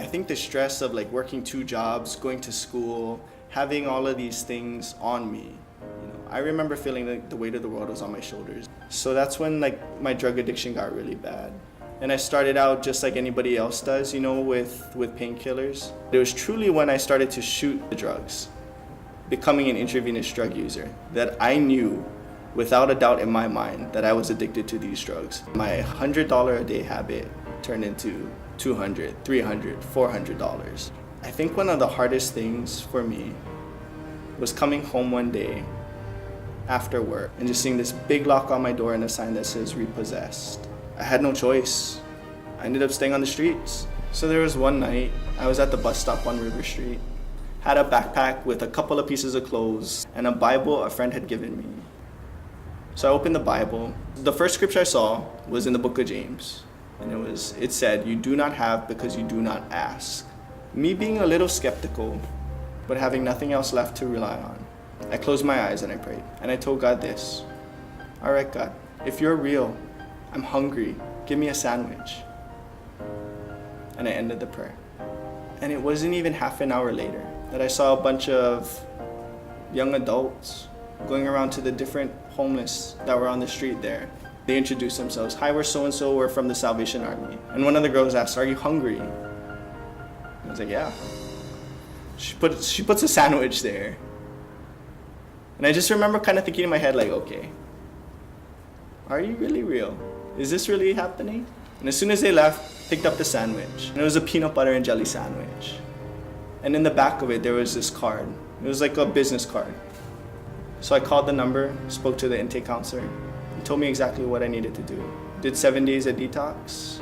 think the stress of like working 2 jobs, going to school, having all of these things on me, I remember feeling like the weight of the world was on my shoulders. So that's when like my drug addiction got really bad. And I started out just like anybody else does, with painkillers. It was truly when I started to shoot the drugs, becoming an intravenous drug user, that I knew without a doubt in my mind that I was addicted to these drugs. My $100 a day habit turned into $200, $300, $400. I think one of the hardest things for me was coming home one day after work and just seeing this big lock on my door and a sign that says repossessed. I had no choice. I ended up staying on the streets. So there was one night, I was at the bus stop on River Street, had a backpack with a couple of pieces of clothes and a Bible a friend had given me. So I opened the Bible. The first scripture I saw was in the book of James. And it said, "You do not have because you do not ask." Me being a little skeptical, but having nothing else left to rely on, I closed my eyes and I prayed. And I told God this: "All right, God, if you're real, I'm hungry. Give me a sandwich." And I ended the prayer. And it wasn't even half an hour later that I saw a bunch of young adults going around to the different homeless that were on the street there. They introduced themselves. "Hi, we're so-and-so, we're from the Salvation Army." And one of the girls asked, "Are you hungry?" I was like, "Yeah." She puts a sandwich there. And I just remember kind of thinking in my head like, okay, are you really real? Is this really happening? And as soon as they left, picked up the sandwich. And it was a peanut butter and jelly sandwich. And in the back of it, there was this card. It was like a business card. So I called the number, spoke to the intake counselor, and told me exactly what I needed to do. Did 7 days of detox,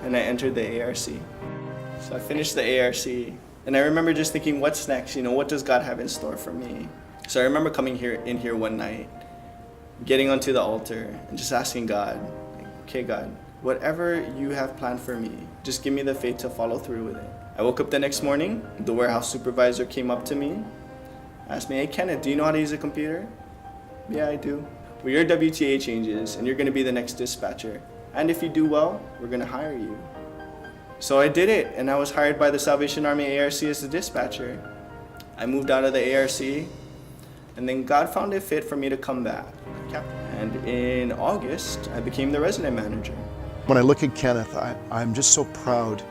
and I entered the ARC. So I finished the ARC, and I remember just thinking, what's next? What does God have in store for me? So I remember coming in here one night, getting onto the altar, and just asking God, okay, God, whatever you have planned for me, just give me the faith to follow through with it. I woke up the next morning, the warehouse supervisor came up to me, asked me, "Hey Kenneth, do you know how to use a computer?" "Yeah, I do." "Well, your WTA changes and you're gonna be the next dispatcher. And if you do well, we're gonna hire you." So I did it, and I was hired by the Salvation Army ARC as the dispatcher. I moved out of the ARC, and then God found it fit for me to come back. And in August, I became the resident manager. When I look at Kenneth, I'm just so proud,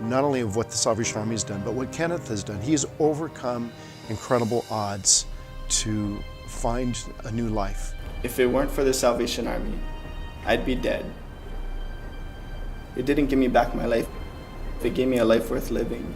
not only of what the Salvation Army has done, but what Kenneth has done. He has overcome incredible odds to find a new life. If it weren't for the Salvation Army, I'd be dead. It didn't give me back my life. It gave me a life worth living.